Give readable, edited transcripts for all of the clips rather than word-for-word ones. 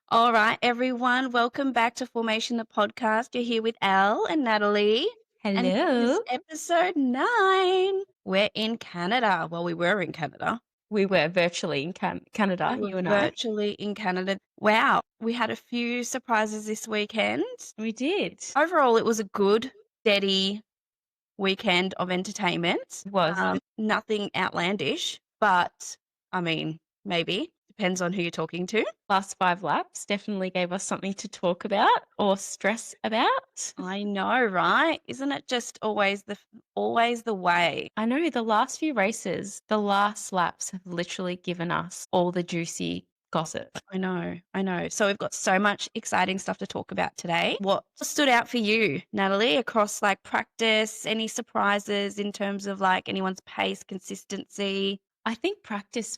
All right, everyone, welcome back to Formation the Podcast. You're here with Elle and Natalie. And this is Hello. episode 9. We're in Canada. Well, we were in Canada. We were virtually in Canada, We were you and I. virtually in Canada. Wow, we had a few surprises this weekend. We did. Overall, it was a good, steady weekend of entertainment. It was. Nothing outlandish, but I mean, maybe. Depends on who you're talking to. Last 5 laps definitely gave us something to talk about or stress about. I know, right? Isn't it just always the way? I know the last few races, the last laps have literally given us all the juicy gossip. I know. So we've got so much exciting stuff to talk about today. What stood out for you, Natalie, across like practice? Any surprises in terms of like anyone's pace, consistency? I think practice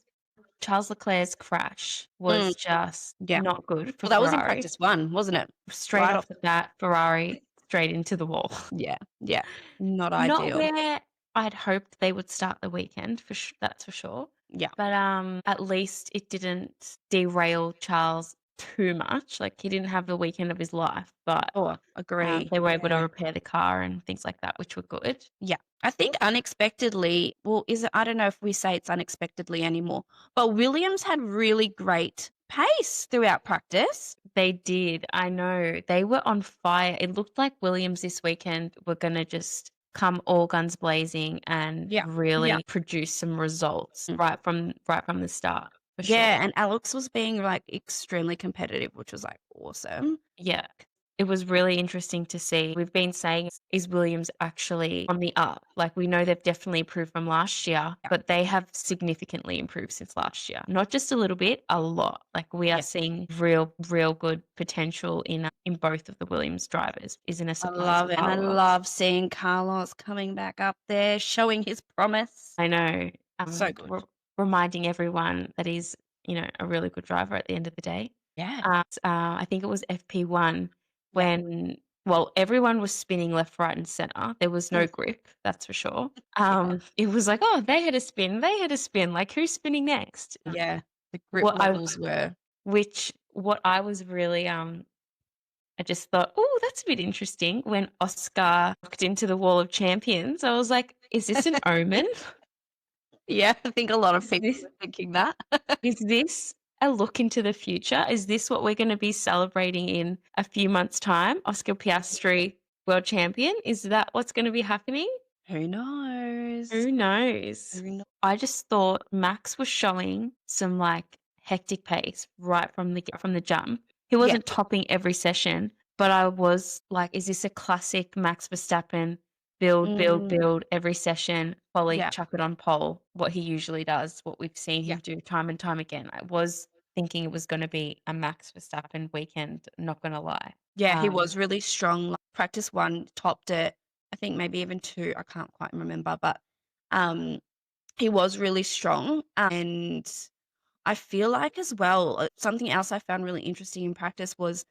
Charles Leclerc's crash was just Yeah. not good for Well, that was in Ferrari. practice 1, wasn't it? Straight Right off the bat, Ferrari straight into the wall. Yeah. Not Not ideal. where I'd hoped they would start the weekend, that's for sure. Yeah. But, at least it didn't derail Charles too much. Like, he didn't have the weekend of his life, but, Oh, agree. they were able to Yeah. repair the car and things like that, which were good. Yeah. I think unexpectedly, well, I don't know if we say it's unexpectedly anymore, but Williams had really great pace throughout practice. They did, I know. They were on fire. It looked like Williams this weekend were gonna just come all guns blazing and Yeah. really produce some results right from the start, for sure. Yeah, and Alex was being like extremely competitive, which was like awesome. Yeah. It was really interesting to see. We've been saying, is Williams actually on the up? Like, we know they've definitely improved from last year, Yeah. but they have significantly improved since last year. Not just a little bit, a lot. Like, we are Yeah. seeing real good potential in both of the Williams drivers. Isn't a I surprise love for it. And I Carlos. love seeing Carlos coming back up there, showing his promise. I know. So good. Reminding everyone that he's, a really good driver at the end of the day. Yeah. I think it was FP1 when, well, everyone was spinning left, right, and center. There was no grip, that's for sure. It was like, oh, they had a spin. Like, who's spinning next? Yeah. The grip What levels were. what I was really, I just thought, oh, that's a bit interesting. When Oscar walked into the wall of champions, I was like, is this an omen? Yeah, I think a lot of Is people this are thinking that. Is this a look into the future? Is this what we're going to be celebrating in a few months' time? Oscar Piastri, world champion? Is that what's going to be happening? Who knows? Who knows? Who knows? I just thought Max was showing some like hectic pace right from the jump. He wasn't topping every session, but I was like, is this a classic Max Verstappen build every session, quali, Yeah. chuck it on pole, what he usually does, what we've seen him do time and time again. I was thinking it was going to be a Max Verstappen weekend, not going to lie. Yeah, he was really strong. Like, practice 1 topped it. I think maybe even 2, I can't quite remember, but he was really strong. And I feel like as well, something else I found really interesting in practice was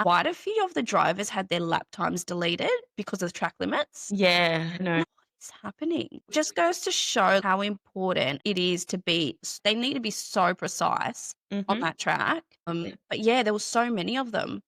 quite a few of the drivers had their lap times deleted because of track limits. Yeah, no. What is happening? Just goes to show how important it is to be. They need to be so precise on that track. But yeah, there were so many of them.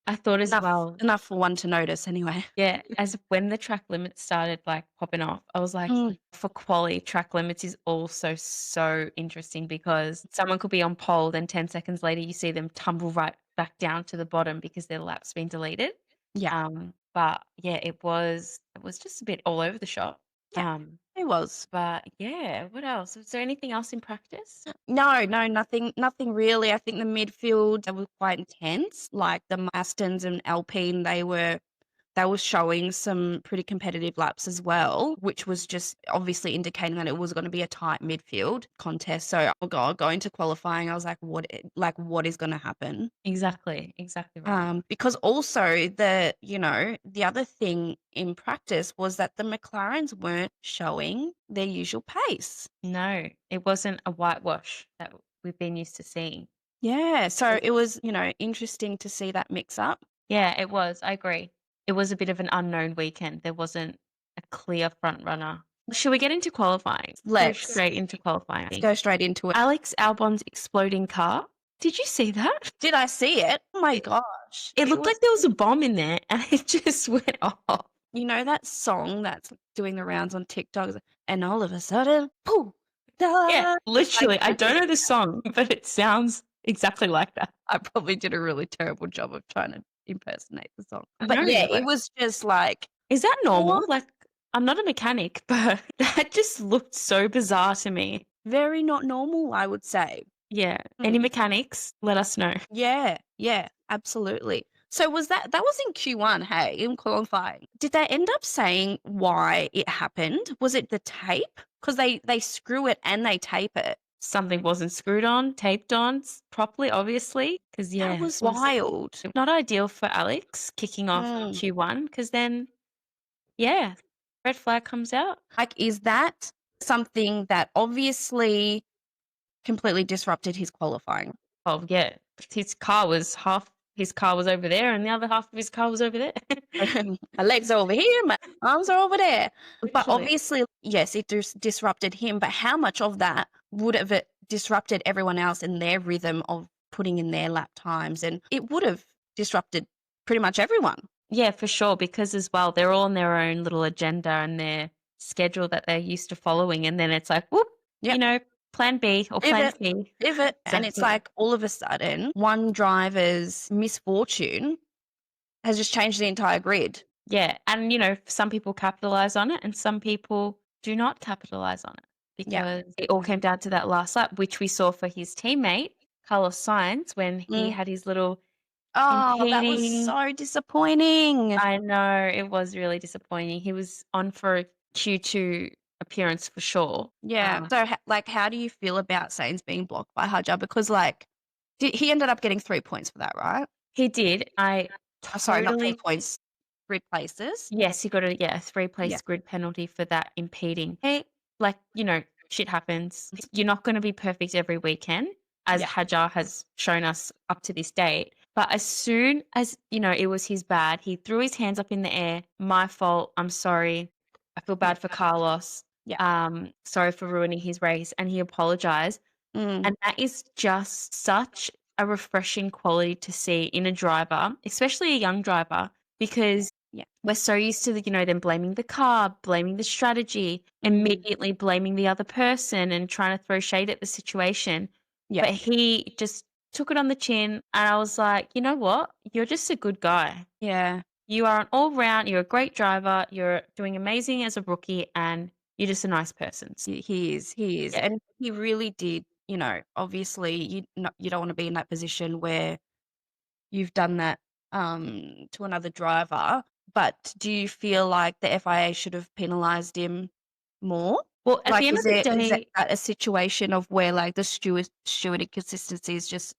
I thought as well. Enough for one to notice anyway. Yeah, as when the track limits started like popping off, I was like, for quali, track limits is also so interesting because someone could be on pole, then 10 seconds later you see them tumble right back down to the bottom because their lap's been deleted. Yeah. But yeah, it was just a bit all over the shop. Yeah, it was. But yeah, what else? Was there anything else in practice? No, nothing really. I think the midfield, they were quite intense. Like the Astons and Alpine, they were showing some pretty competitive laps as well, which was just obviously indicating that it was gonna be a tight midfield contest. So, oh god, going to qualifying, I was like, what is gonna happen? Exactly right. Because also the other thing in practice was that the McLarens weren't showing their usual pace. No, it wasn't a whitewash that we've been used to seeing. Yeah, so it was, interesting to see that mix up. Yeah, it was. I agree. It was a bit of an unknown weekend. There wasn't a clear front runner. Should we get into qualifying? Let's. Go straight into qualifying. Let's go straight into it. Alex Albon's exploding car. Did you see that? Did I see it? Oh my It gosh. it It looked was like there was a bomb in there and it just went off. you know that song that's doing the rounds on TikTok? It's like, and all of a sudden, poof, Yeah, da. Like, literally. I don't know the song, but it sounds exactly like that. I probably did a really terrible job of trying to impersonate the song. I But know, yeah, it like, was just like, is that normal? what? Like, I'm not a mechanic, but that just looked so bizarre to me. Very not normal, I would say. Yeah. Any Mm. mechanics, let us know. Yeah, yeah, absolutely. So was that was in Q1, hey, in qualifying. Did they end up saying why it happened? Was it the tape? Because they screw it and they tape it. Something wasn't screwed on, taped on properly, obviously. Because, That yeah, was wild. not ideal for Alex kicking off Mm. Q1 because then, yeah, red flag comes out. Like, is that something that obviously completely disrupted his qualifying? Oh, yeah. Half his car was over there and the other half of his car was over there. My legs are over here, my arms are over there. But Literally. obviously, yes, it disrupted him. But how much of that would have it disrupted everyone else in their rhythm of putting in their lap times? And it would have disrupted pretty much everyone. Yeah, for sure. Because as well, they're all on their own little agenda and their schedule that they're used to following. And then it's like, whoop, Yep. plan B or plan Pivot, C. pivot. And it's Exactly. like all of a sudden, one driver's misfortune has just changed the entire grid. Yeah. And, some people capitalize on it and some people do not capitalize on it Yeah. because it all came down to that last lap, which we saw for his teammate, Carlos Sainz, when he Mm. had his little Oh, that was impeding. so disappointing. I know, it was really disappointing. He was on for a Q2 appearance for sure. Yeah. So, how do you feel about Sainz being blocked by Hajar? Because, like, he ended up getting 3 points for that, right? He did. I Oh, sorry, not 3 totally. points, grid places. Yes, he got a 3-place Yeah. grid penalty for that impeding. Hey, like, shit happens. You're not gonna be perfect every weekend, as Yeah. Hajar has shown us up to this date. But as soon as, it was his bad, he threw his hands up in the air. My fault. I'm sorry. I feel bad for Carlos. Yeah. Sorry for ruining his race. And he apologized. Mm. And that is just such a refreshing quality to see in a driver, especially a young driver, because Yeah. we're so used to them blaming the car, blaming the strategy, Mm. immediately blaming the other person and trying to throw shade at the situation. Yeah. But he just took it on the chin and I was like, you know what? You're just a good guy. Yeah. You are an all-round, you're a great driver, you're doing amazing as a rookie, and you're just a nice person. He is. He is. Yeah. And he really did, obviously, you don't wanna be in that position where you've done that, to another driver, but do you feel like the FIA should have penalised him more? Well, at the Like, end of the is day, that a situation of where, like, the stewarding consistency is just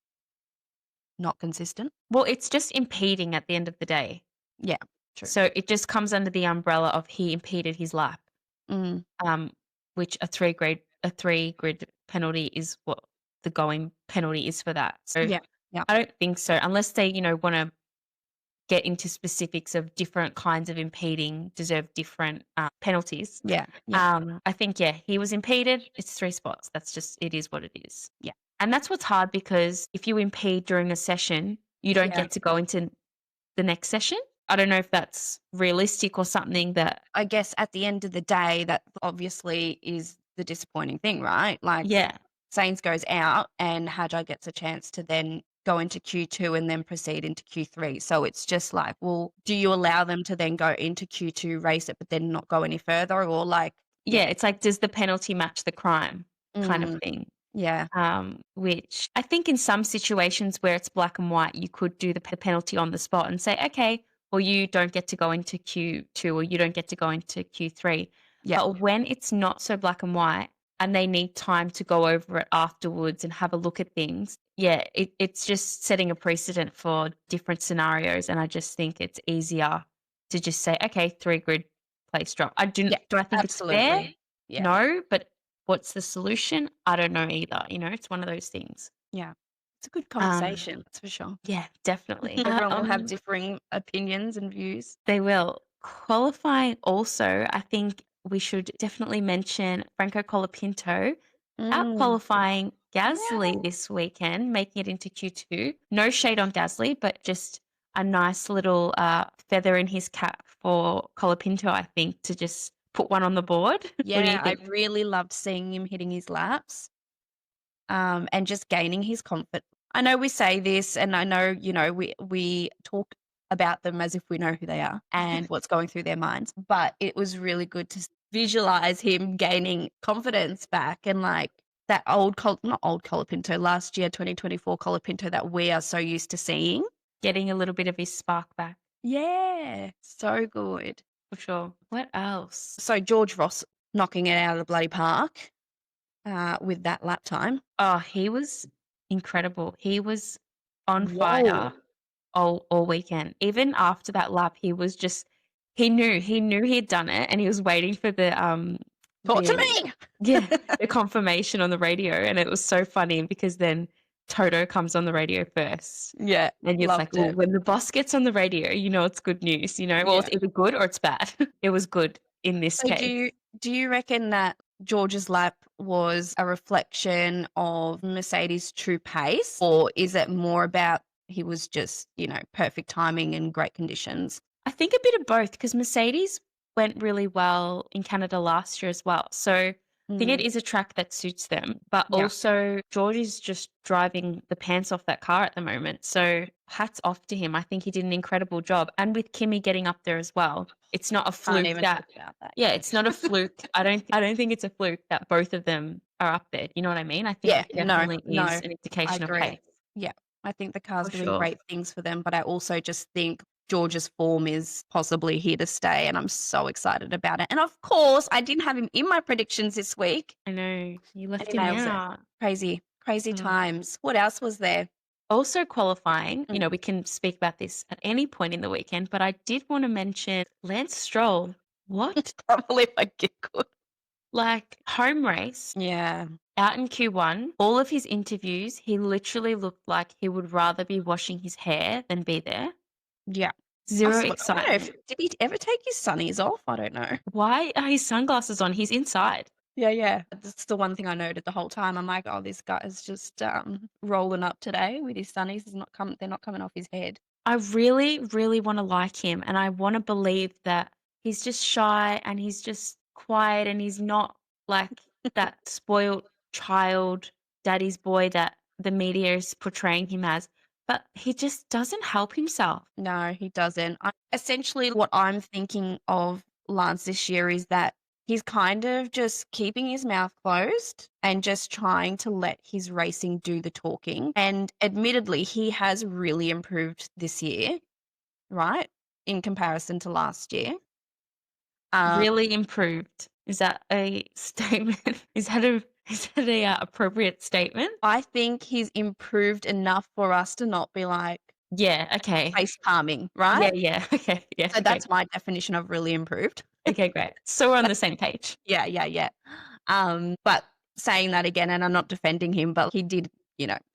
not consistent? well, it's just impeding at the end of the day. Yeah, true. So it just comes under the umbrella of he impeded his lap, Mm, which a 3-grid penalty is what the going penalty is for that. So yeah, yeah, I don't think so, unless they, want to get into specifics of different kinds of impeding deserve different penalties. yeah, yeah, I think, yeah, he was impeded. It's 3 spots. It is what it is. yeah, And that's what's hard because if you impede during a session, you don't yeah. get to go into the next session. I don't know if that's realistic or something that. I guess at the end of the day, that obviously is the disappointing thing, right? Like, Yeah. Sainz goes out and Hajar gets a chance to then go into Q2 and then proceed into Q3. So it's just like, well, do you allow them to then go into Q2, race it, but then not go any further? Or like, Yeah, it's like, does the penalty match the crime kind of mm, thing? yeah, Which I think in some situations where it's black and white, you could do the penalty on the spot and say, okay, well, you don't get to go into Q2 or you don't get to go into Q3. yeah, But when it's not so black and white and they need time to go over it afterwards and have a look at things, yeah, it's just setting a precedent for different scenarios. And I just think it's easier to just say, okay, 3-grid place drop. yeah, Do I think it's fair? absolutely. Yeah, No, but what's the solution? I don't know either. It's one of those things. yeah. It's a good Um, conversation, that's for sure. yeah, definitely. Everyone will have differing opinions and views. They will. Qualifying also, I think we should definitely mention Franco Colapinto out Mm, qualifying, Gasly this weekend, making it into Q2. No shade on Gasly, but just a nice little feather in his cap for Colapinto, I think, to just put one on the board. What do you Yeah, I think? really loved seeing him hitting his laps, and just gaining his confidence. I know we say this, and I know, we talk about them as if we know who they are and what's going through their minds, but it was really good to visualize him gaining confidence back and, like, that not old Colapinto, last year, 2024 Colapinto that we are so used to seeing. Getting a little bit of his spark back, Yeah, so good. for sure. What else? So George Ross knocking it out of the bloody park, with that lap time. Oh, he was incredible. He was on Whoa. fire all weekend. Even after that lap, he was just he knew he had done it, and he was waiting for the Talk to the me. yeah, the confirmation on the radio, and it was so funny because then Toto comes on the radio first. Yeah, And you're like, loved "Well, it. when the boss gets on the radio, you know it's good news, you know? Well, it's Yeah. either good or it's bad." It was good in this So case. do you reckon that George's lap was a reflection of Mercedes' true pace, or is it more about he was just, perfect timing and great conditions? I think a bit of both because Mercedes went really well in Canada last year as well. So I think it is a track that suits them, but Yeah. also George is just driving the pants off that car at the moment. So hats off to him. I think he did an incredible job. And with Kimi getting up there as well, it's not a Can't fluke even that, talk about that. yeah, it's not a fluke. I don't think it's a fluke that both of them are up there. You know what I mean? I think Yeah, it definitely no, is an I indication of agree. pace. Yeah, I think the car's For doing sure. great things for them, but I also just think George's form is possibly here to stay, and I'm so excited about it. And of course, I didn't have him in my predictions this week, I know. You and left he him nails it. out. Crazy, crazy Mm. times. What else was there? Also qualifying, we can speak about this at any point in the weekend, but I did want to mention Lance Stroll. What? Can't believe I giggled. Like home race Yeah, out in Q1, all of his interviews, he literally looked like he would rather be washing his hair than be there. yeah. Zero I don't know excitement. did he ever take his sunnies off? I don't know. Why are his sunglasses on? He's inside. Yeah. That's the one thing I noted the whole time. I'm like, "Oh, this guy is just, rolling up today with his sunnies. They're not coming off his head." I really, really want to like him, and I want to believe that he's just shy and he's just quiet and he's not like that spoiled child, daddy's boy that the media is portraying him as. But he just doesn't help himself. No, he doesn't. Essentially, what I'm thinking of Lance this year is that he's kind of just keeping his mouth closed and just trying to let his racing do the talking. And admittedly, he has really improved this year, right? In comparison to last year. Really improved. Is that a statement? Is that a appropriate statement? I think he's improved enough for us to not be like Yeah. Okay. face palming, Yeah. right? Yeah. Okay. Yeah. So Okay. that's my definition of really improved. Okay. Great. So we're on the same page. Yeah. But saying that again, and I'm not defending him, but he did,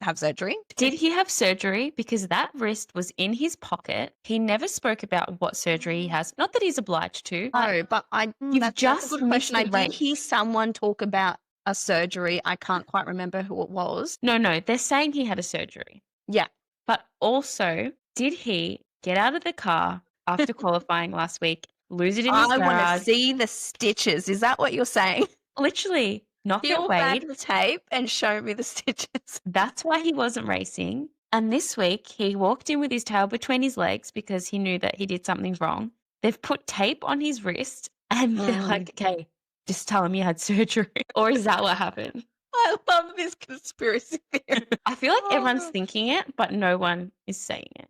have surgery. Did he have surgery? Because that wrist was in his pocket. He never spoke about what surgery he has. Not that he's obliged to. No, but You've that's just a good missed question. I the did race. hear someone talk about a surgery. I can't quite remember who it was. No, they're saying he had a surgery. Yeah. But also, did he get out of the car after qualifying last week, lose it in his I want to garage, see the stitches. Is that what you're saying? literally not get Peel back weighed? the tape and show me the stitches. That's why he wasn't racing. And this week, he walked in with his tail between his legs because he knew that he did something wrong. They've put tape on his wrist and they're like, okay, just tell him you had surgery. Or is that what happened? I love this conspiracy theory. I feel like everyone's Oh. thinking it, but no one is saying it.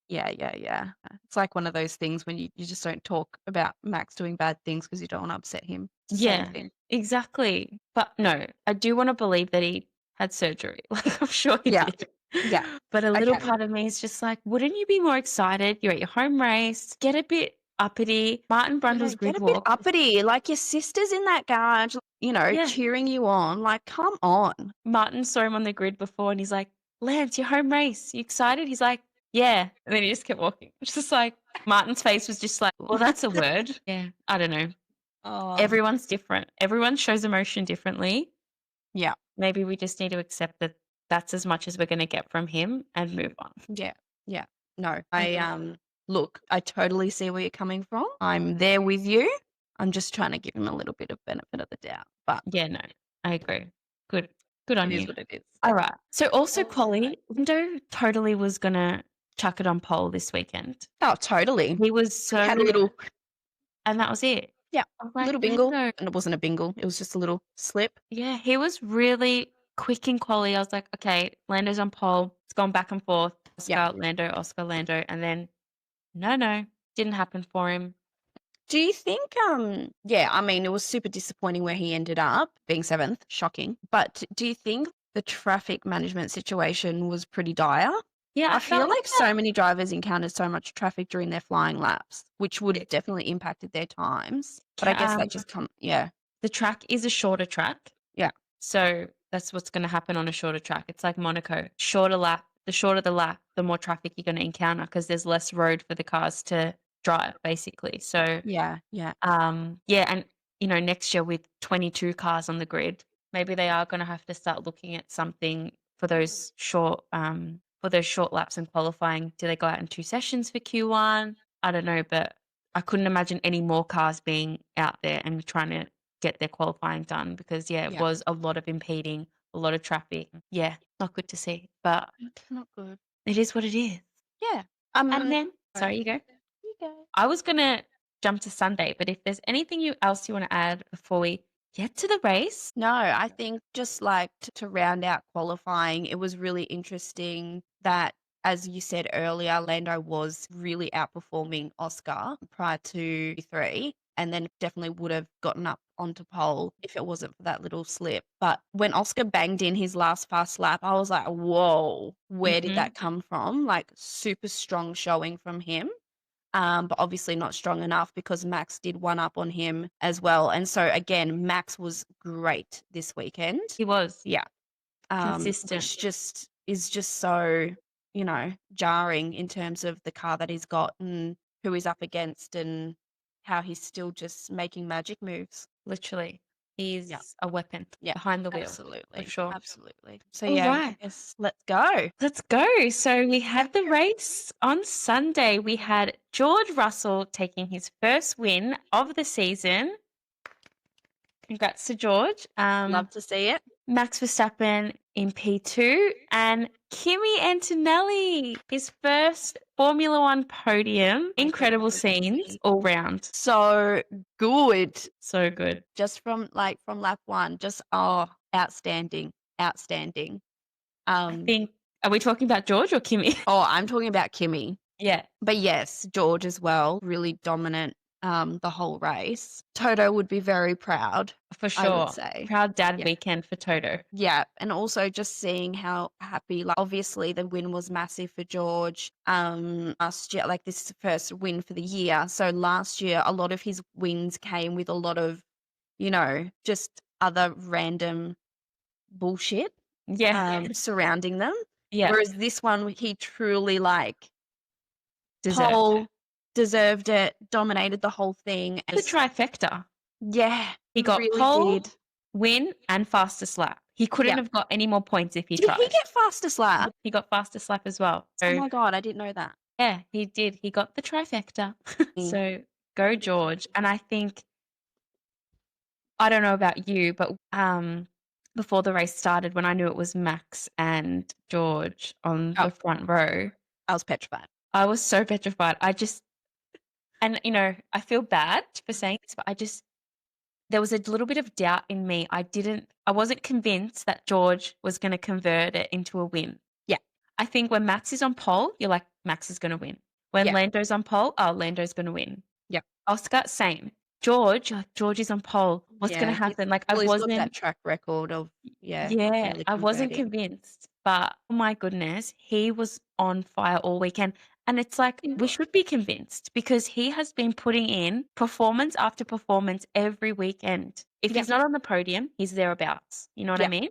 Yeah. It's like one of those things when you just don't talk about Max doing bad things because you don't want to upset him. It's the same Yeah, thing. exactly. But no, I do want to believe that he had surgery. Like, I'm sure he Yeah. did. Yeah. But a little Okay. part of me is just like, wouldn't you be more excited? You're at your home race, get a bit uppity. Martin Brundle's Get grid a bit walk. uppity, like your sister's in that garage, Yeah. cheering you on. Like, come on. Martin saw him on the grid before and he's like, Lance, your home race. You excited? He's like, yeah. And then he just kept walking. It's just like, Martin's face was just like, well, that's a word. Yeah. I don't know. Oh. Everyone's different. Everyone shows emotion differently. Yeah. maybe we just need to accept that that's as much as we're going to get from him and move on. Yeah. Yeah. No, look, I totally see where you're coming from. I'm there with you. I'm just trying to give him a little bit of benefit of the doubt, but Yeah, no, I agree. Good on it is you. what it is. All right. So also, Polly, Lando totally was going to chuck it on pole this weekend. Oh, totally. He was He had a so, little, and that was it. yeah, I was a like, little bingle, Lando. and it wasn't a bingle. It was just a little slip. Yeah, he was really quick in quali. I was like, okay, Lando's on pole. It's gone back and forth. Yeah. Oscar, Lando. And then, no, didn't happen for him. Do you think, yeah, I mean, it was super disappointing where he ended up being 7th, shocking. But do you think the traffic management situation was pretty dire? Yeah, I feel like so many drivers encountered so much traffic during their flying laps, which would have definitely impacted their times. But I guess that just yeah. the track is a shorter track. Yeah. So that's what's going to happen on a shorter track. It's like Monaco. Shorter lap, the shorter the lap, the more traffic you're going to encounter because there's less road for the cars to drive, basically. So Yeah. and next year with 22 cars on the grid, maybe they are going to have to start looking at something for those short laps and qualifying. Do they go out in 2 sessions for Q1? I don't know, but I couldn't imagine any more cars being out there and trying to get their qualifying done because it was a lot of impeding, a lot of traffic. Yeah, not good to see, but It's not good. it is what it is. Yeah. And then, sorry, you go. You go. I was going to jump to Sunday, but if there's anything else you want to add before we get to the race. No, I think just like to round out qualifying, it was really interesting that, as you said earlier, Lando was really outperforming Oscar prior to 3, and then definitely would have gotten up onto pole if it wasn't for that little slip. But when Oscar banged in his last fast lap, I was like, whoa, where did that come from? Like, super strong showing from him. But obviously not strong enough because Max did one up on him as well. And so again, Max was great this weekend. He was. Yeah. Consistent. Which is just so, jarring in terms of the car that he's got and who he's up against and how he's still just making magic moves. Literally. He's a weapon behind the wheel. Absolutely. For sure. Absolutely. So Right. I guess let's go. Let's go. So we had the race on Sunday. We had George Russell taking his first win of the season. Congrats to George. Love to see it. Max Verstappen in P2 and Kimi Antonelli, his first Formula One podium. Incredible scenes all round. So good. So good. Just from lap 1, just outstanding. I think, are we talking about George or Kimi? Oh, I'm talking about Kimi. Yeah. But yes, George as well, really dominant the whole race. Toto would be very proud. For sure. I would say. Proud dad weekend for Toto. Yeah. And also just seeing how happy, like obviously the win was massive for George. Last year, like this is the first win for the year. So last year, a lot of his wins came with a lot of, just other random bullshit surrounding them. Yeah. Whereas this one, he truly Deserved it, dominated the whole thing. The trifecta. Yeah. He got really pole, did. win, and fastest lap. He couldn't have got any more points if he tried. Did he get fastest lap? He got fastest lap as well. So, oh my God, I didn't know that. Yeah, he did. He got the trifecta. So go George. And I think, I don't know about you, but before the race started, when I knew it was Max and George on the front row, I was petrified. I was so petrified. And I feel bad for saying this, but there was a little bit of doubt in me. I wasn't convinced that George was going to convert it into a win. Yeah. I think when Max is on pole, you're like, Max is going to win. When Lando's on pole, Lando's going to win. Yeah. Oscar, same. George is on pole. What's going to happen? Like, I wasn't that track record of I wasn't convinced, but oh my goodness, he was on fire all weekend. And it's like, we should be convinced because he has been putting in performance after performance every weekend. If he's not on the podium, he's thereabouts. You know what I mean?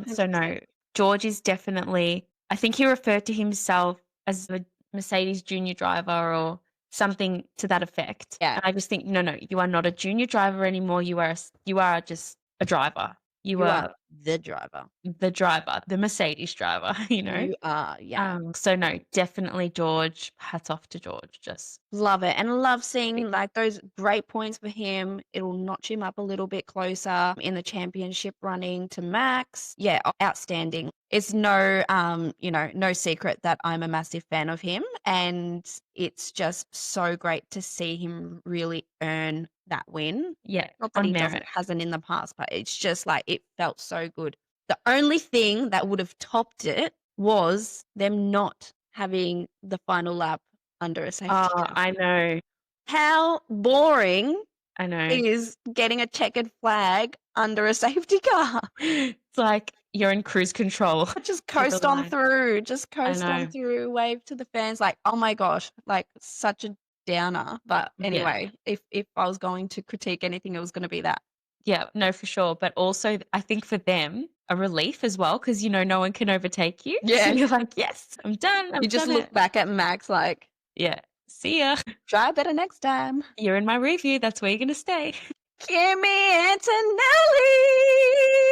So no, George is definitely, I think he referred to himself as a Mercedes junior driver or something to that effect. Yeah. And I just think, no, you are not a junior driver anymore. You are just a driver. You are the driver. The driver, the Mercedes driver, you know? You are, yeah. So no, definitely George. Hats off to George. Just Love it, and love seeing, like, those great points for him. It'll notch him up a little bit closer in the championship running to Max. Yeah, outstanding. It's no, no secret that I'm a massive fan of him, and it's just so great to see him really earn that win. yeah, Not that on he merit. hasn't in the past, but it's just like it felt so good. The only thing that would have topped it was them not having the final lap under a safety Oh, car. I know. How boring I know. is getting a checkered flag under a safety car? It's like you're in cruise control. Just Over coast the on line. through. Just coast on know. through. Wave to the fans. Like, oh my gosh, like such a downer. But Yeah. anyway, if I was going to critique anything, it was going to be that. Yeah, no, for sure. But also, I think for them, a relief as well, because no one can overtake you. Yeah. So you're like, yes, I'm done. You just look back at Max like, Yeah, see ya. try better next time. You're in my review. That's where you're gonna stay. Kimi Antonelli.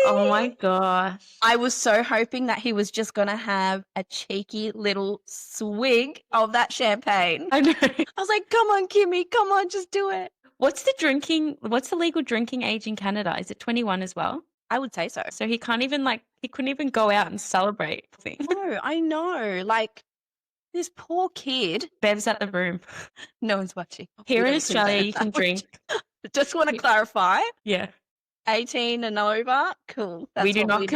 Oh my gosh. I was so hoping that he was just going to have a cheeky little swig of that champagne. I know. I was like, come on, Kimi, come on, just do it. What's the legal drinking age in Canada? Is it 21 as well? I would say so. So he couldn't even go out and celebrate. No, I know. Like, this poor kid. Bev's at the room. No one's watching. Here We in don't Australia, condone you can that. drink. Just want to clarify. Yeah. 18 and over. Cool. That's We do what not we know.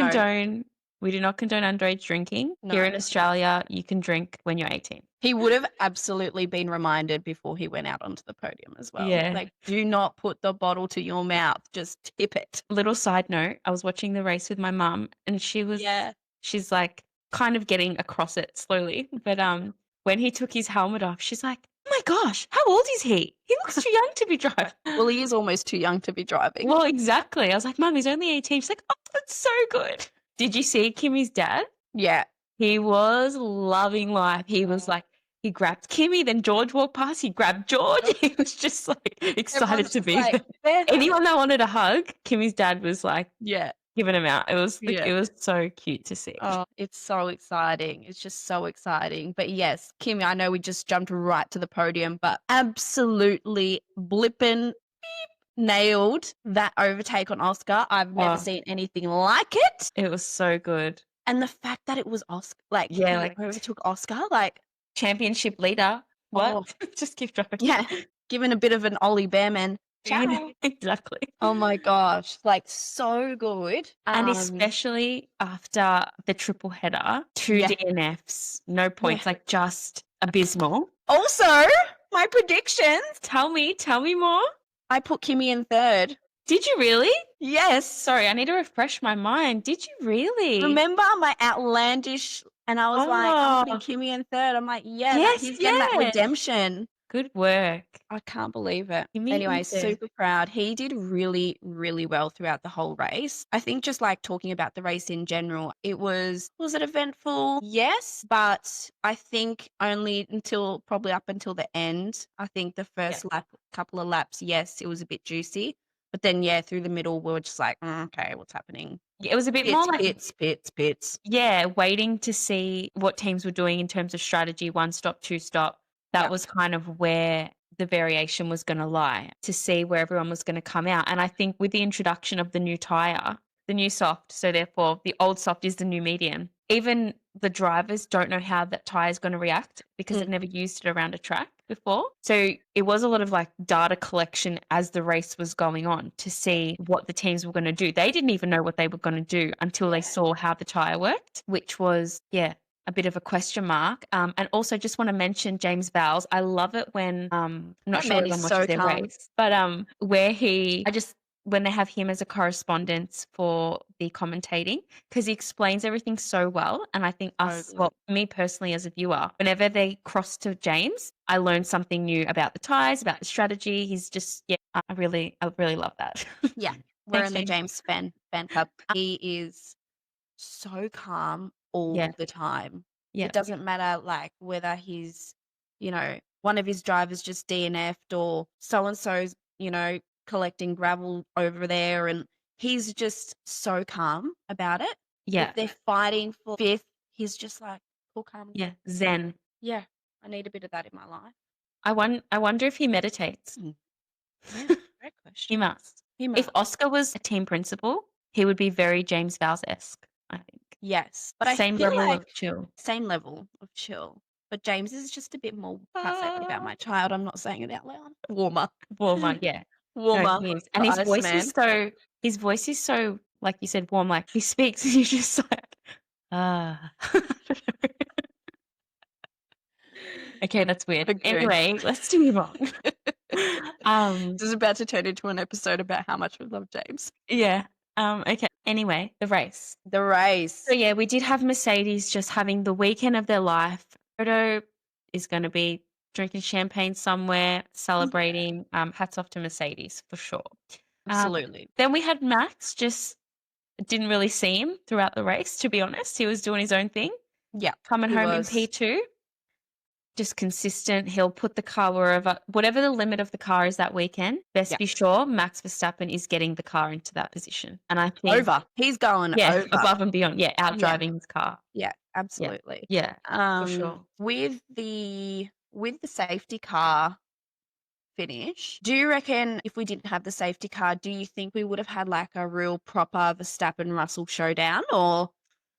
condone underage drinking. Here in No. Australia, you can drink when you're 18. He would have absolutely been reminded before he went out onto the podium as well. Yeah. Like, do not put the bottle to your mouth. Just tip it. Little side note, I was watching the race with my mum and she's like kind of getting across it slowly. But when he took his helmet off, she's like, oh my gosh, how old is he? He looks too young to be driving. Well, he is almost too young to be driving. Well, exactly. I was like, Mum, he's only 18. She's like, oh, that's so good. Did you see Kimmy's dad? Yeah. He was loving life. He was like, he grabbed Kimi, then George walked past, he grabbed George. He was just like excited Everyone's to just be like, there. Anyone that wanted a hug, Kimmy's dad was like Yeah. giving him out. It was Yeah. it was so cute to see. Oh, it's so exciting. It's just so exciting. But yes, Kimi, I know we just jumped right to the podium, but absolutely blipping nailed that overtake on Oscar. I've never seen anything like it. It was so good. And the fact that it was Oscar, like, Yeah, he like overtook Oscar, like, championship leader. What? Just keep driving. yeah, given a bit of an Ollie Bearman. Ciao. Exactly. Oh my gosh, like so good. And especially after the triple header, 2 DNFs, no points, like just abysmal. Also, my predictions. Tell me more. I put Kimi in third. Did you really? Yes. Sorry, I need to refresh my mind. Did you really? Remember my outlandish, and I was like, I'm putting Kimi in third. I'm like, he's getting that redemption. Good work. I can't believe it. Kimi Anyway, in third. super proud. He did really, really well throughout the whole race. I think just like talking about the race in general, was it eventful? Yes, but I think only probably up until the end. I think the first couple of laps, yes, it was a bit juicy. But then, through the middle, we were just like, okay, what's happening? It was a bit more like pits. Yeah, waiting to see what teams were doing in terms of strategy, 1 stop, 2 stop. That was kind of where the variation was going to lie, to see where everyone was going to come out. And I think with the introduction of the new tyre, the new soft, so therefore the old soft is the new medium, even the drivers don't know how that tyre is going to react because they've never used it around a track before. So it was a lot of like data collection as the race was going on to see what the teams were going to do. They didn't even know what they were going to do until they saw how the tyre worked, which was, a bit of a question mark. And also just want to mention James Vowles. I love it when, I'm not sure everyone watches their race, but when they have him as a correspondent for the commentating, because he explains everything so well. And I think me personally as a viewer, whenever they cross to James, I learn something new about the tyres, about the strategy. He's just, I really love that. Yeah, we're in the James fan club. He is so calm all the time. Yeah. It doesn't matter like whether he's, one of his drivers just DNF'd or so-and-so's, collecting gravel over there and he's just so calm about it. Yeah. If they're fighting for 5th, he's just like, cool, calm. Yeah. Zen. Yeah, I need a bit of that in my life. I wonder if he meditates. Yeah, great He question. must. He If must. Oscar was a team principal, he would be very James Vowles-esque, I think. Yes, but I Same feel level like of chill. same level of chill. But James is just a bit more, can't say that about my child. I'm not saying it out loud. Warmer. Warmer, yeah. No, Warmer. he is. And The his voice Iceman. is so, like you said, warm, like he speaks and you're just like, ah. Okay, that's weird. Okay. Anyway, let's move on. This is about to turn into an episode about how much we love James. Yeah. Okay. Anyway, the race. The race. So yeah, we did have Mercedes just having the weekend of their life. Frodo is going to be drinking champagne somewhere, celebrating. Hats off to Mercedes for sure. Absolutely. Then we had Max, just didn't really see him throughout the race, to be honest. He was doing his own thing. Yeah. Coming he home in was. P2. Just consistent. He'll put the car wherever, whatever the limit of the car is that weekend. Best be sure Max Verstappen is getting the car into that position. And I think Over. He's going over. above and beyond. Yeah, out driving his car. Yeah, absolutely. Yeah, for sure. With the safety car finish, do you reckon if we didn't have the safety car, do you think we would have had like a real proper Verstappen-Russell showdown, or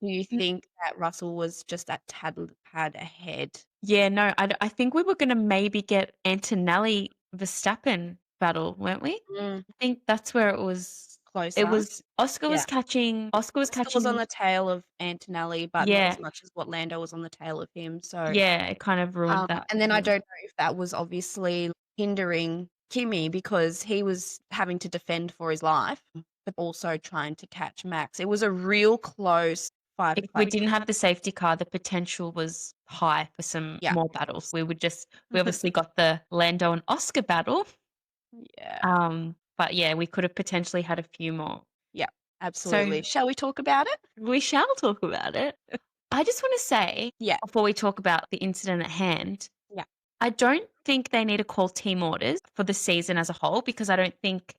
do you think that Russell was just a tad ahead? Yeah, no, I think we were going to maybe get Antonelli Verstappen battle, weren't we? I think that's where it was Closer. It was Oscar was catching. Oscar was catching. Was on the tail of Antonelli, but not as much as what Lando was on the tail of him. So yeah, it kind of ruined that. And then I don't know if that was obviously hindering Kimi because he was having to defend for his life, but also trying to catch Max. It was a real close fight. If we didn't have the safety car, the potential was high for some more battles. We obviously got the Lando and Oscar battle. Yeah. But yeah, we could have potentially had a few more. Yeah, absolutely. So, shall we talk about it? We shall talk about it. I just want to say, before we talk about the incident at hand, I don't think they need to call team orders for the season as a whole because I don't think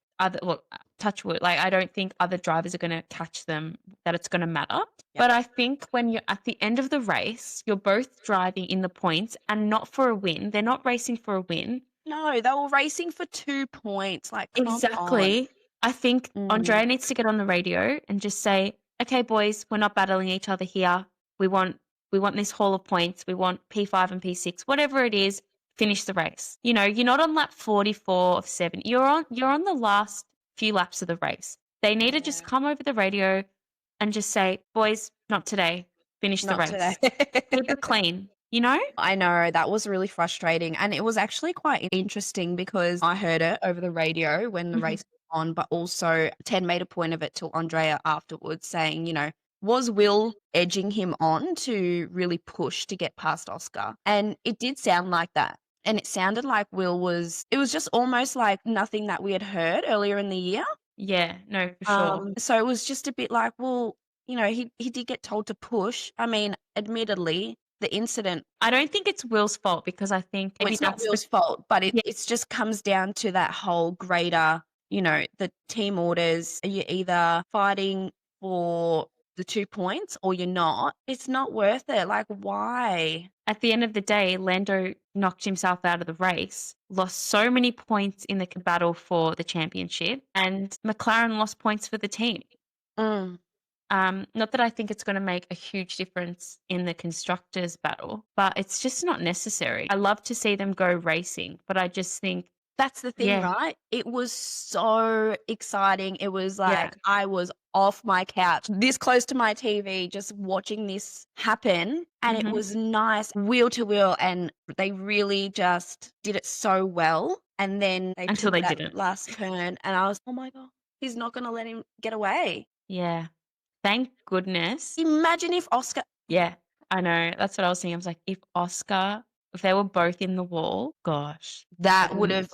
touch wood, like I don't think other drivers are going to catch them, that it's going to matter. But I think when you're at the end of the race, you're both driving in the points and not for a win. They're not racing for a win. No, they were racing for 2 points. Like, come exactly. on. I think Andrea needs to get on the radio and just say, okay, boys, we're not battling each other here. We want this haul of points. We want P5 and P6, whatever it is, finish the race. You know, you're not on lap 44 of 7. You're on the last few laps of the race. They need to just come over the radio and just say, boys, not today. Finish the race. Keep it clean. You know? I know, that was really frustrating. And it was actually quite interesting because I heard it over the radio when the race was on, but also Ted made a point of it to Andrea afterwards saying, you know, was Will edging him on to really push to get past Oscar? And it did sound like that. And it sounded like it was just almost like nothing that we had heard earlier in the year. Yeah, no, for sure. So it was just a bit like, well, you know, he did get told to push. I mean, admittedly, the incident, I don't think it's Will's fault because I think maybe it's not Will's fault, but it just comes down to that whole greater, you know, the team orders. You're either fighting for the 2 points or you're not. It's not worth it. Like, why? At the end of the day, Lando knocked himself out of the race, lost so many points in the battle for the championship, and McLaren lost points for the team. Not that I think it's going to make a huge difference in the constructors' battle, but it's just not necessary. I love to see them go racing, but I just think that's the thing, right? It was so exciting. It was like I was off my couch, this close to my TV, just watching this happen. And it was nice, wheel to wheel. And they really just did it so well. And then they until they didn't. Last turn. And I was, oh my God, he's not going to let him get away. Yeah. Thank goodness. Imagine if Oscar. Yeah, I know. That's what I was thinking. I was like, if they were both in the wall, gosh. That would have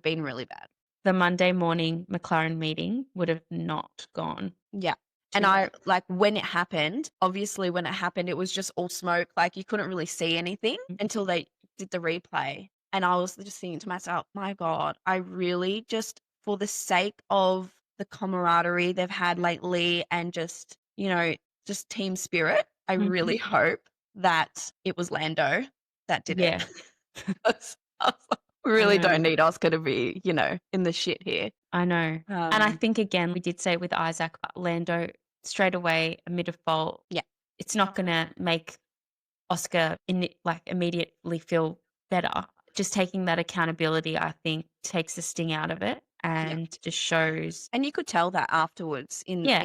been really bad. The Monday morning McLaren meeting would have not gone. Yeah. And I, like, when it happened, obviously when it happened, it was just all smoke. Like, you couldn't really see anything until they did the replay. And I was just thinking to myself, my God, I really just, for the sake of the camaraderie they've had lately and just, just team spirit. I really hope that it was Lando that did it. Yeah. I was like, we really know. don't need Oscar to be, in the shit here. I know. And I Um, think, again, we did say with Isaac, but Lando straight away admit a fault. Yeah. It's not going to make Oscar immediately feel better. Just taking that accountability, I think, takes the sting out of it and just shows. And you could tell that afterwards in Yeah.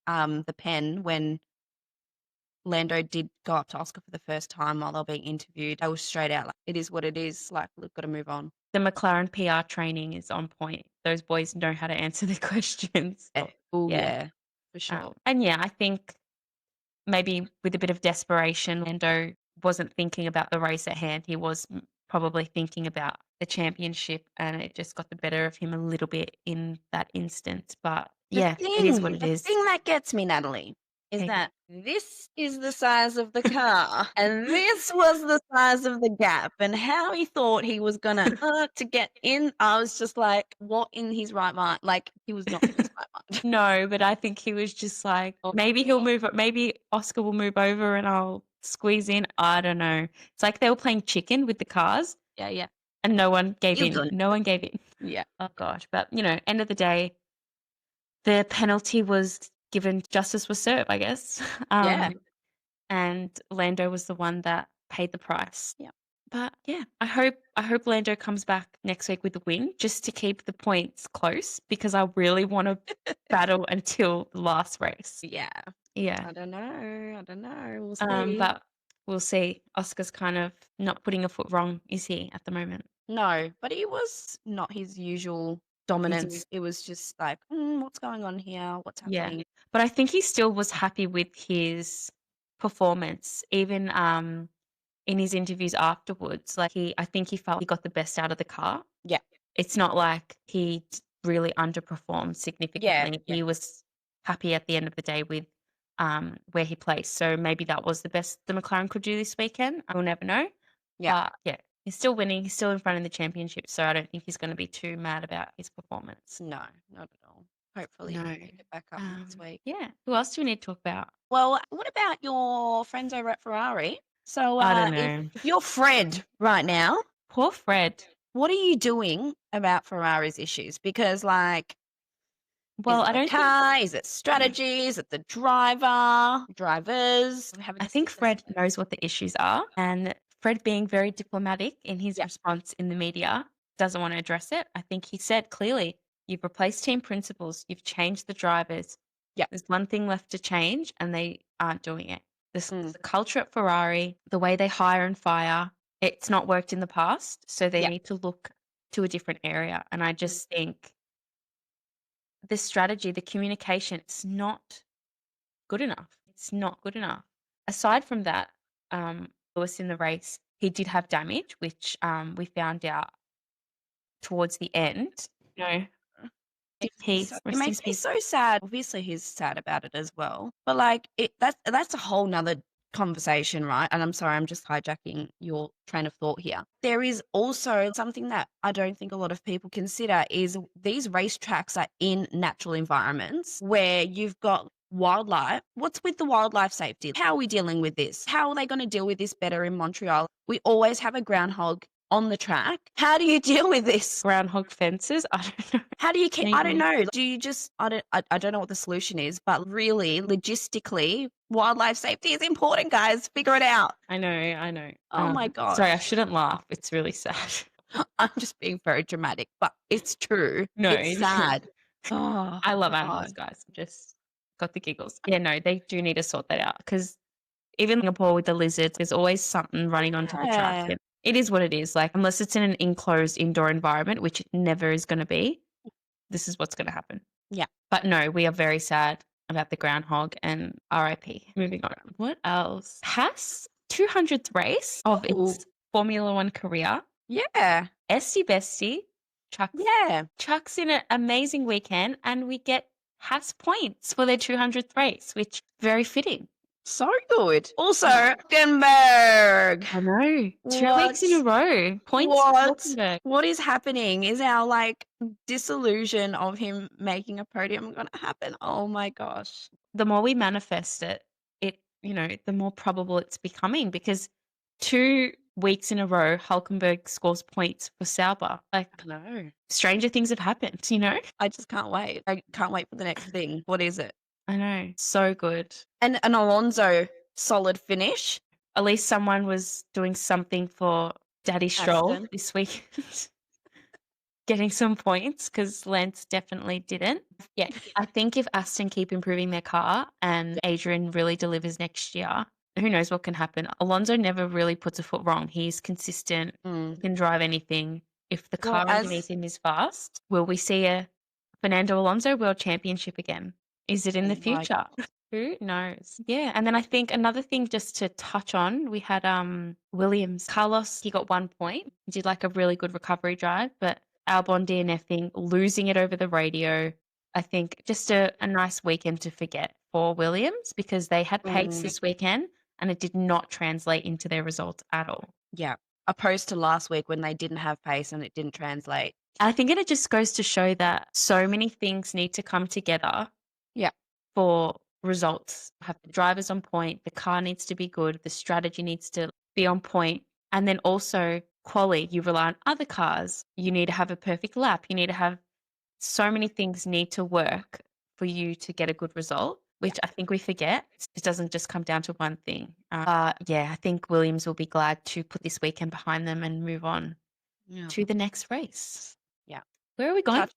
the pen when Lando did go up to Oscar for the first time while they were being interviewed. I was straight out like, it is what it is. Like, we've got to move on. The McLaren PR training is on point. Those boys know how to answer the questions. Oh, Yeah. yeah, for sure. And I think maybe with a bit of desperation, Lando wasn't thinking about the race at hand. He was probably thinking about the championship, and it just got the better of him a little bit in that instance. But it is what it is. The thing that gets me, Natalie, is Okay. that this is the size of the car and this was the size of the gap, and how he thought he was gonna to get in. I was just like, what in his right mind? Like, he was not in his right mind. No, but I think he was just like, maybe he'll move. Maybe Oscar will move over and I'll squeeze in. I don't know. It's like they were playing chicken with the cars. Yeah. And no one gave You in. don't. No one gave in. Yeah. Oh gosh. But end of the day, the penalty was given, justice was served, I guess. Yeah. And Lando was the one that paid the price. Yeah. But I hope Lando comes back next week with a win just to keep the points close, because I really want to battle until the last race. Yeah. Yeah. I don't know. We'll see. But we'll see. Oscar's kind of not putting a foot wrong, is he, at the moment? No, but it was not his usual dominance. It was just like, what's going on here? What's Yeah. happening? But I think he still was happy with his performance, even in his interviews afterwards. Like I think he felt he got the best out of the car. Yeah. It's not like he really underperformed significantly. Yeah. He was happy at the end of the day with where he placed. So maybe that was the best the McLaren could do this weekend. I will never know. Yeah. But he's still winning. He's still in front of the championship. So I don't think he's going to be too mad about his performance. No, not at all. Hopefully No. he'll pick it back up next week. Yeah. Who else do we need to talk about? Well, what about your friends over at Ferrari? So I don't know. if you're Fred right now, Poor Fred. what are you doing about Ferrari's issues? Because Well, is it I the don't think car? Is it strategy? Is it the drivers? I think Fred knows what the issues are, and Fred, being very diplomatic in his response in the media, doesn't want to address it. I think he said clearly, you've replaced team principals, you've changed the drivers. Yeah. There's one thing left to change, and they aren't doing it. The culture at Ferrari, the way they hire and fire, it's not worked in the past, so they need to look to a different area. And I just think the strategy, the communication, it's not good enough. It's not good enough. Aside from that, Lewis in the race, he did have damage, which we found out towards the end. It makes me so sad. Obviously, he's sad about it as well. But that's a whole nother conversation, right? And I'm sorry, I'm just hijacking your train of thought here. There is also something that I don't think a lot of people consider is these racetracks are in natural environments where you've got wildlife. What's with the wildlife safety? How are we dealing with this? How are they going to deal with this better in Montreal? We always have a groundhog on the track. How do you deal with this? Groundhog fences? I don't know. How do you keep? I don't know. Do you just? I don't know what the solution is, but really, logistically, wildlife safety is important, guys. Figure it out. I know. Oh my god. Sorry, I shouldn't laugh. It's really sad. I'm just being very dramatic, but it's true. No, it's sad. Oh, I love animals, guys. Just got the giggles. Yeah, no, they do need to sort that out, because even in Singapore with the lizards, there's always something running onto the track. And it is what it is. Like, unless it's in an enclosed indoor environment, which it never is going to be, this is what's going to happen. Yeah. But no, we are very sad about the groundhog, and RIP. Moving on. What else? Haas, 200th race of its Formula One career. Yeah. Esty Bestie. Chuck's in an amazing weekend, and we get Haas points for their 200th race, which very fitting. So good. Also, Hulkenberg. I know. 2 weeks in a row. Points for Hulkenberg. What is happening? Is our disillusion of him making a podium going to happen? Oh my gosh. The more we manifest it, the more probable it's becoming, because 2 weeks in a row, Hulkenberg scores points for Sauber. I know. Stranger things have happened, I just can't wait. I can't wait for the next thing. What is it? I know. So good. And an Alonso solid finish. At least someone was doing something for Daddy Stroll Aston. this weekend. Getting some points, because Lance definitely didn't. Yeah, I think if Aston keep improving their car and Adrian really delivers next year, who knows what can happen. Alonso never really puts a foot wrong. He's consistent, can drive anything. If the car underneath him is fast, will we see a Fernando Alonso World Championship again? Is it in the future? Who knows? Yeah, and then I think another thing just to touch on, we had Williams. Carlos, he got 1 point. He did a really good recovery drive, but Albon DNFing, losing it over the radio. I think just a nice weekend to forget for Williams, because they had pace this weekend and it did not translate into their results at all. Yeah, opposed to last week when they didn't have pace and it didn't translate. I think it just goes to show that so many things need to come together. Yeah. For results. Have the drivers on point, the car needs to be good, the strategy needs to be on point, and then also quali, you rely on other cars. You need to have a perfect lap. You need to have so many things need to work for you to get a good result, which I think we forget. It doesn't just come down to one thing. I think Williams will be glad to put this weekend behind them and move on to the next race. Yeah. Where are we going?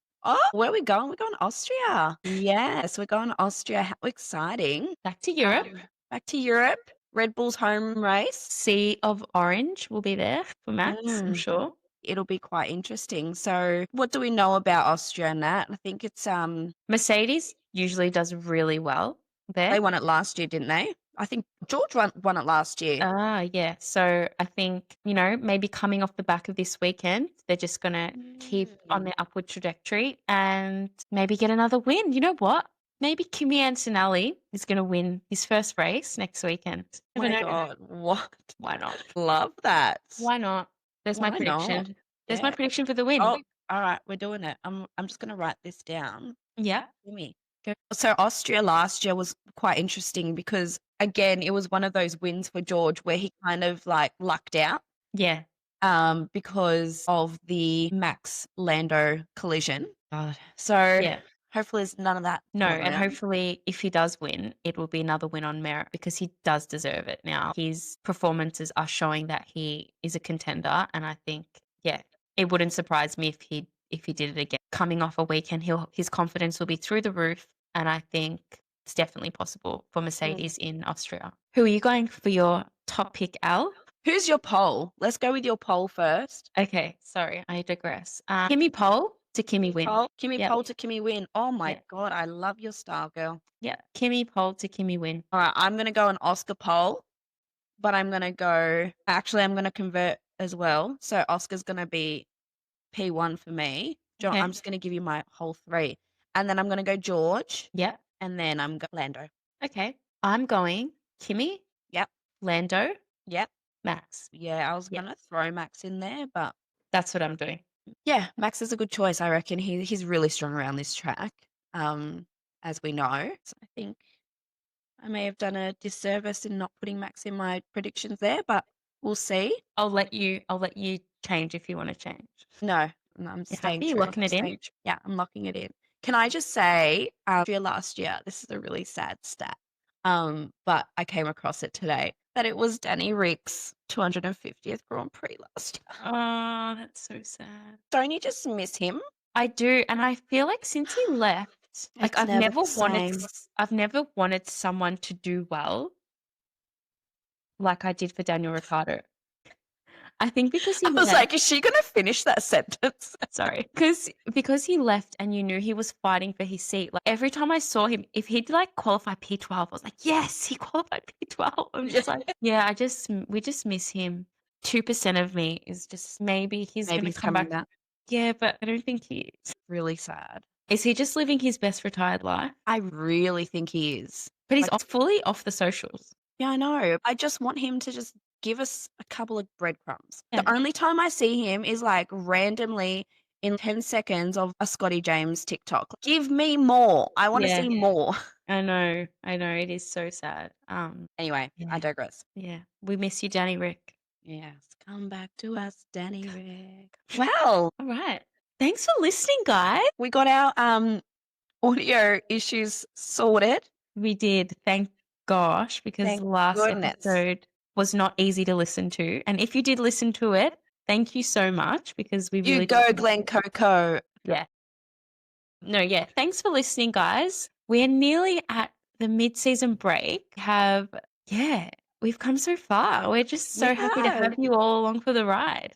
Where are we going? We're going to Austria. Yes, we're going to Austria. How exciting. Back to Europe. Red Bull's home race. Sea of Orange will be there for Max, I'm sure. It'll be quite interesting. So what do we know about Austria, Nat? I think it's Mercedes usually does really well there. They won it last year, didn't they? I think George won it last year. Yeah. So I think, maybe coming off the back of this weekend, they're just going to keep on their upward trajectory and maybe get another win. You know what? Maybe Kimi Antonelli is going to win his first race next weekend. Oh my God. What? Why not? Love that. Why not? There's my prediction. There's my prediction for the win. Oh, all right. We're doing it. I'm just going to write this down. Yeah. Kimi. So Austria last year was quite interesting because, again, it was one of those wins for George where he kind of lucked out. Yeah. Because of the Max Lando collision. So hopefully it's none of that. No, and hopefully if he does win, it will be another win on merit, because he does deserve it now. His performances are showing that he is a contender, and I think, it wouldn't surprise me if he did it again. Coming off a weekend, his confidence will be through the roof, and I think it's definitely possible for Mercedes in Austria. Who are you going for your top pick, Al? Who's your pole? Let's go with your pole first. Okay, sorry, I digress. Kimi pole to Kimi win. Pole to Kimi win. Oh my God, I love your style, girl. Yeah, Kimi pole to Kimi win. All right, I'm going to go an Oscar pole, but I'm going to convert as well. So Oscar's going to be P1 for me. John, I'm just going to give you my whole 3. And then I'm going to go George. Yeah. And then I'm going Lando. Okay. I'm going Kimi. Yep. Lando. Yep. Max. Yeah, I was going to throw Max in there, but that's what I'm doing. Yeah, Max is a good choice. I reckon he's really strong around this track, as we know. So I think I may have done a disservice in not putting Max in my predictions there, but we'll see. I'll let you change if you want to change. No, I'm staying true. Locking it in? Yeah, I'm locking it in. Can I just say, last year, this is a really sad stat, but I came across it today, that it was Danny Rick's 250th Grand Prix last year. Oh, that's so sad. Don't you just miss him? I do, and I feel like since he left, I've never wanted someone to do well like I did for Daniel Ricciardo. I think because he was like, is she going to finish that sentence? Sorry. Because he left and you knew he was fighting for his seat. Like every time I saw him, if he'd qualify P12, I was like, yes, he qualified P12. I'm just like, we just miss him. 2% of me is just maybe he's going to come back. Back. Yeah, but I don't think he is. Really sad. Is he just living his best retired life? I really think he is. But he's Like, fully off the socials. yeah, I know. I just want him to just give us a couple of breadcrumbs. Yeah. The only time I see him is like randomly in 10 seconds of a Scotty James TikTok. Give me more. I want to Yeah. see more. I know. It is so sad. Anyway, I Yeah. digress. Yeah. We miss you, Danny Rick. Yes, come back to us, Danny Rick. Well, All right. Thanks for listening, guys. we got our audio issues sorted. We did. Thank gosh, because Thank the last goodness. episode was not easy to listen to. And if you did listen to it, thank you so much because we really You go, Glen Coco. Yeah. No, yeah. Thanks for listening, guys. We're nearly at the mid-season break. We've come so far. We're just so happy to have you all along for the ride.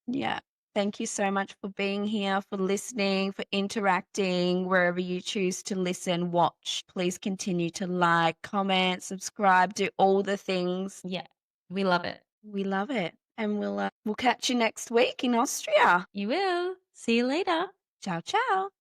Yeah. Thank you so much for being here, for listening, for interacting wherever you choose to listen, watch. Please continue to like, comment, subscribe, do all the things. Yeah. We love it. We love it. And we'll catch you next week in Austria. You will. See you later. Ciao, ciao.